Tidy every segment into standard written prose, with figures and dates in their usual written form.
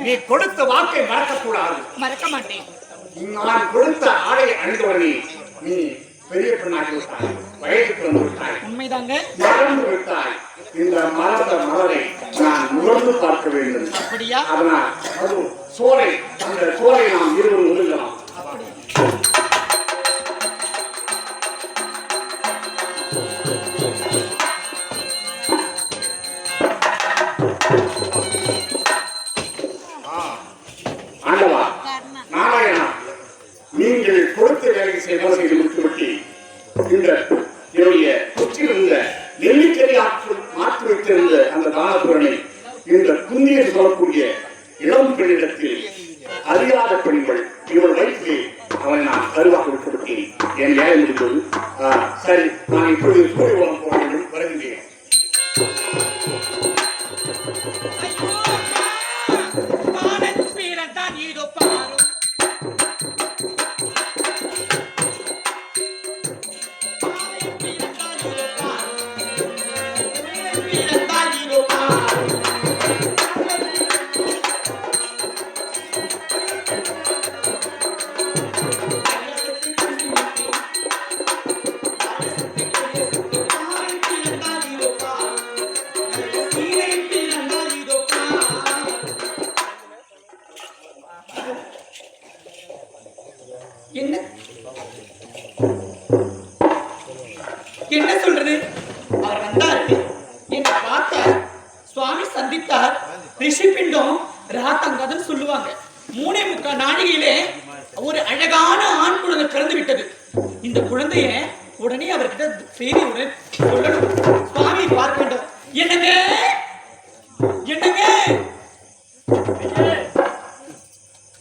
நீ கொடுத்த வாக்கை மறக்க கூடாது. மறக்க மாட்டேன். நான் கொடுத்த ஆடை அணிந்தவனே நீ பெரிய பெண்ணாகி விட்டாய், வயதுக்கு வந்து விட்டாய். உண்மைதாங்க. மறந்து விட்டாய். இந்த மலர்ந்த மலரை நான் உணர்ந்து பார்க்க வேண்டும். அப்படியா? அதனால் அது சோலை, அந்த சோலை நாம் இருவரும் ஒதுங்கலாம். ஆண்டவா நாராயணா, நீங்கள் கொடுத்த வேலை செய்து முடித்துவிட்டு இந்த என்னுடைய கொச்சியிருந்த நெல்லிக்கரை மாற்றி வைத்திருந்த அந்த தானபுரனை இந்த குந்தியை சொல்லக்கூடிய இளம் பெண்ணிடத்தில் அறியாத பெண்கள் இவள் வயிற்றிலே அவனை நான் கருவாக விட்டுவிட்டேன். என் வேலை முடிந்தது. சரி, நான் இப்பொழுது சூரியவனம் போக வேண்டும், வருகின்றேன். என்ன சொல்றது? அவர் வந்தார், என்னை பார்த்தார், சுவாமி சந்தித்தார். ரிஷிபிண்டம் ராத்தங்கதன்னு சொல்லுவாங்க. 3.25 நாழிகையிலே ஒரு அழகான ஆண் குழந்தை பிறந்து விட்டது. இந்த குழந்தைய உடனே அவர்கிட்ட செய்தி சொல்லணும். சுவாமி பார்க்க வேண்டும். என்னங்க என்னங்க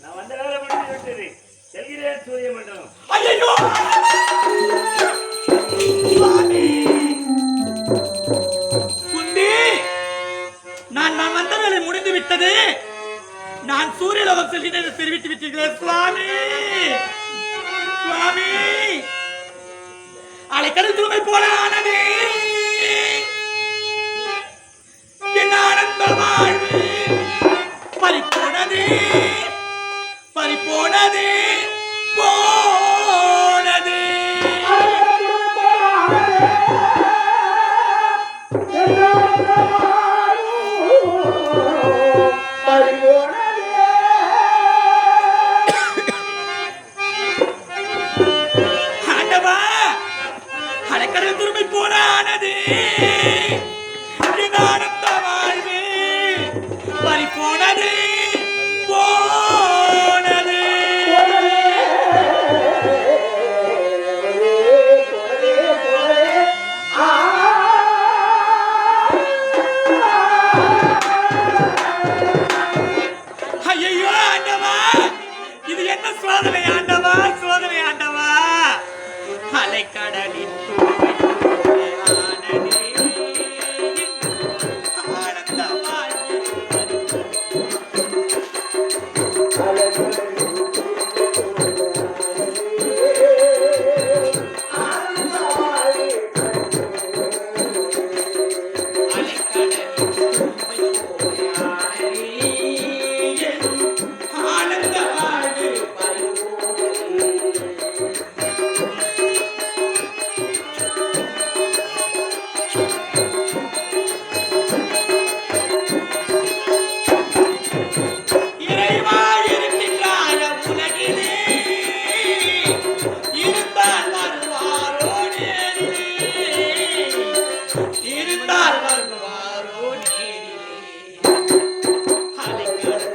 நான் வந்த வேலை முடிஞ்சு விட்டது. செல்கிறேன் சூரிய மண்டலம். ஐயோ சுவாமி குந்தி, நான் வந்த வேலை முடிந்து விட்டது. நான் சூரியலோகம் செல்கிறேன் என்று தெரிவித்து விட்டீர்களே சுவாமி. சுவாமி அலைக்கடல் தூமை போல ஆனது என் ஆனந்த வாழ்வு பறிப்போனது பறிப்போனது போனது. ஆண்டவா அலைக்கடல் துருமை போல ஆனது என் ஆனந்த வாழ்வு பறிப்போனது போனது. ஐயோ ஆண்டவா, இது என்ன சோதனை ஆண்டவா, சோதனை ஆண்டவா. அலைக்கடலின் ஆனந்த வாழ்வு ஆனந்த வாழ்வு இறைவா இருக்கின்றாய உலகிலே இருந்தால் வருவாரோ நேரிலே இருந்தால் வருவாரோ நேரிலே. அலைக்கடல்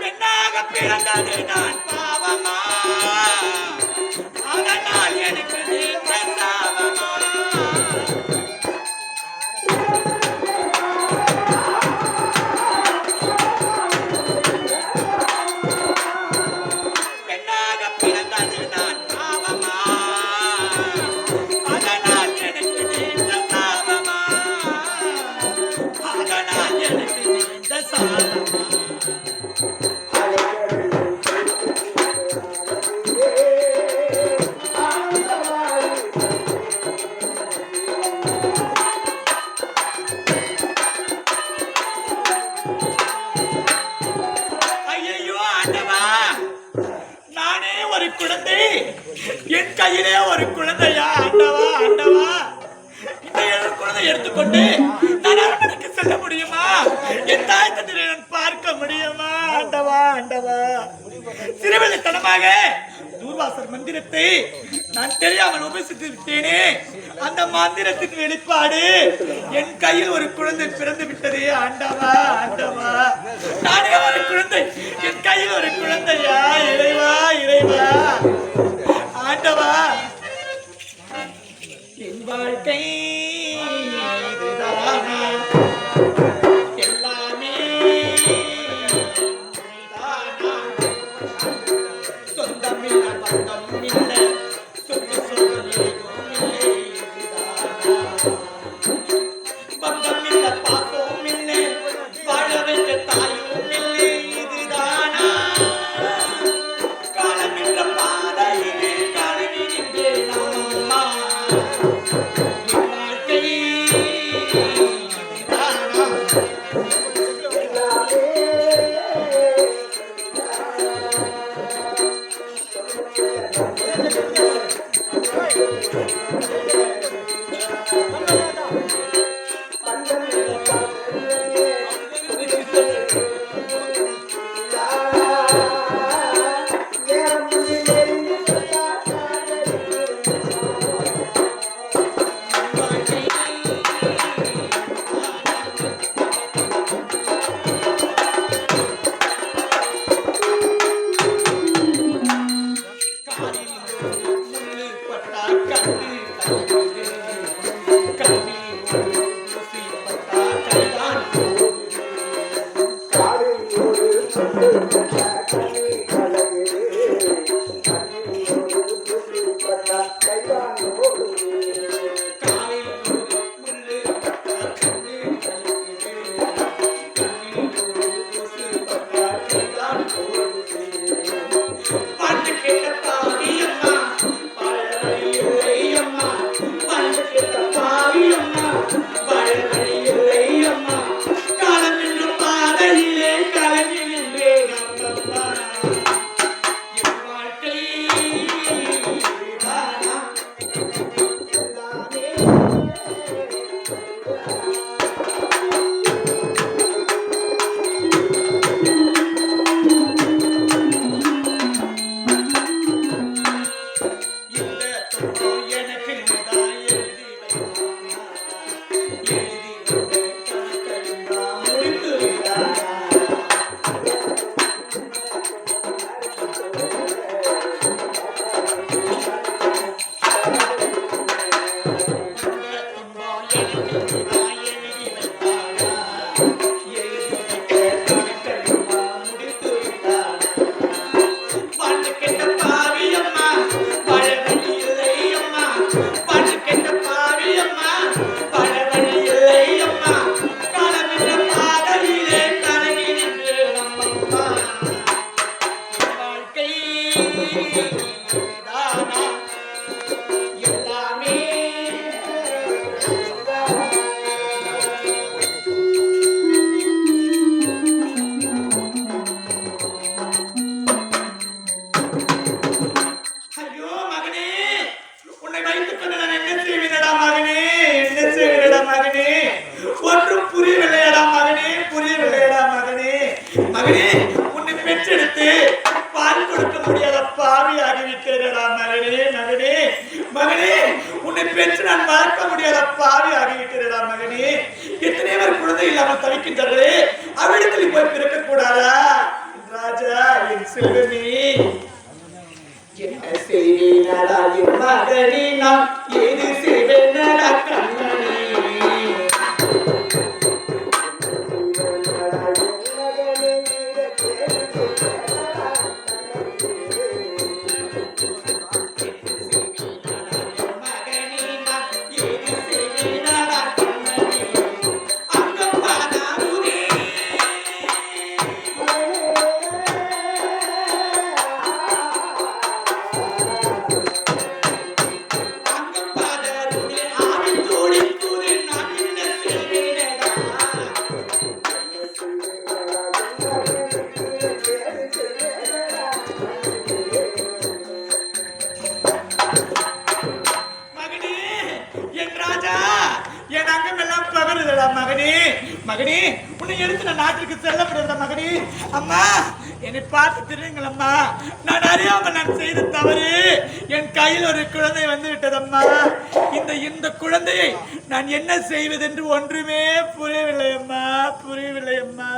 பெண்ணாக பிறந்தது நான் பாவமா, அதனால் எனக்கு நேர்ந்த சாபமா. பெண்ணாக பிறந்தது நான் பாவமா, அதனால் எனக்கு நேர்ந்த சாபமா, அதனால் எனக்கு நேர்ந்த சாபமா. ஐயோ ஆண்டவா, நானே ஒரு குழந்தை, என் கையிலே ஒரு குழந்தையா ஆண்டவா, ஆண்டவா. இந்த குழந்தை எடுத்துக்கொண்டு நான் அரண்மனைக்கு செல்ல முடியுமா? என் தாய் தந்தையை நான் பார்க்க முடியுமா? ஆண்டவா, ஆண்டவா. சிறுவெளித்தனமாக தூர்வாசர் மந்திரத்தை நான் தெரியாமல் உபயோகித்து விட்டேனே. அந்த மந்திரத்தின் வெளிப்பாடு என் கையில் ஒரு குழந்தை பிறந்து விட்டது. ஆண்டவா, ஆண்டவா. நானே ஒரு குழந்தை, என் கையில் ஒரு குழந்தையா. இறைவா, இறைவா. ஆண்டவா, என் வாழ்க்கை இதுதானா? எல்லாமே இதுதானா? சொந்தமில்ல பந்தம் இல்ல, சொத்து சொந்தம் இல்லை, இதுதானா? பந்தம் இல்ல, பாசம் இல்லை, வாழ வைக்க தாயும் இல்லை, இதுதானா? காலமில்ல பாதையிலே காலனி நின்றேன் அம்மா. என் வாழ்க்கை இதுதானா? நான் என்ன செய்வதென்று ஒன்றுமே புரியவில்லை அம்மா, புரியவில்லை அம்மா.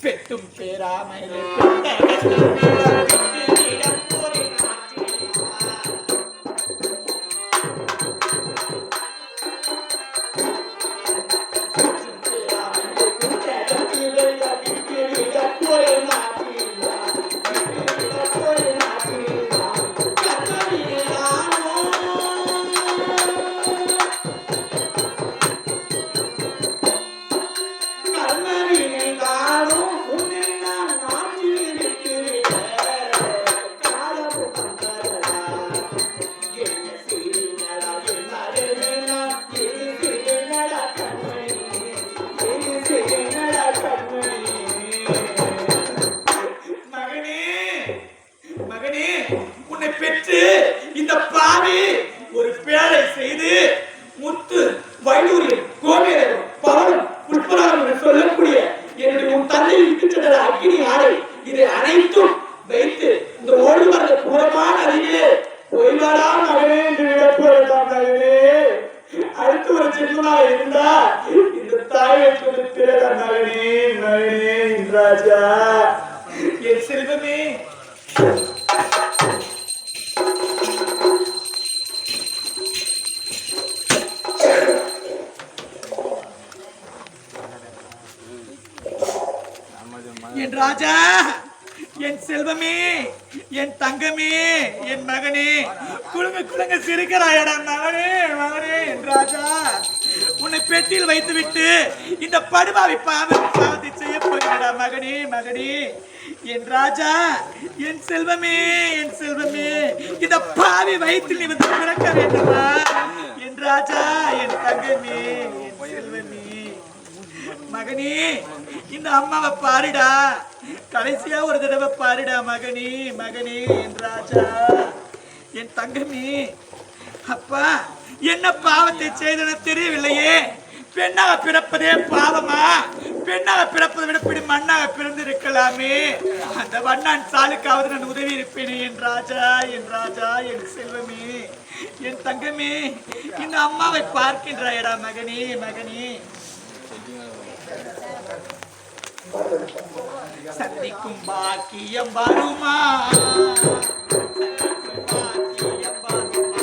பெத்தும் பேராமையிலே ராஜா, என் செல்வமே, என் தங்கமே, என் மகனே, குலுங்க குலுங்க சிரிக்கிறாயடா மகனே, மகனே, என் ராஜா, உன்னை பெட்டியில் வைத்து விட்டு இந்த படுபாவி பாவத்தை செய்ய போகிறடா மகனே, மகனே, என் ராஜா, என் செல்வமே, என் செல்வமே, இந்த பாவி வயிற்றில் நீ வந்து பிறக்க வேண்டுமா என் ராஜா, என் தங்கமே, என் செல்வமே, மகனே, இந்த அம்மாவை பாருடா, கடைசியா ஒரு தடவை பாருடா மகனே, மகனே, என் ராஜா, என் தங்கமே. அப்பா, என்ன பாவத்தை செய்தன தெரியவில்லையே. பெண்ணாக பிறப்பதே பாவமா? பெண்ணாக பிறப்பதை விட பிடி மண்ணாக பிறந்திருக்கலாமே. அந்த வண்ணான் சாலுக்காவது நான் உதவி இருப்பேனே என் ராஜா, என் ராஜா, என் செல்வமே, என் தங்கமே. இந்த அம்மாவை பார்க்கின்றாயடா மகனே, மகனே. சந்திக்கும் பாக்கியம் வருமா? பாக்கியம் வருமா?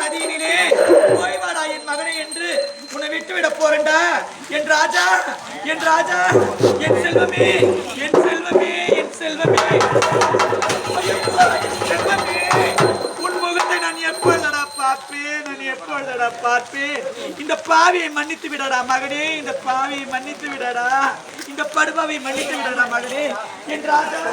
நதியினிலே போய்வாடா என் மகனே என்று உன்னை விட்டுவிட போறேன்டா என் ராஜா, என் ராஜா, என் செல்வமே, என் செல்வமே, என் செல்வமே, என் செல்வமே. உன் முகத்தை நான் எப்பொழுதடா பார்ப்பேன், நான் எப்பொழுதடா பார்ப்பேன். இந்த பாவியை மன்னித்து விடடா மகனே, இந்த பாவியை மன்னித்து விடடா, இந்த படுபாவை மன்னித்து விடடா மகனே என் ராஜா.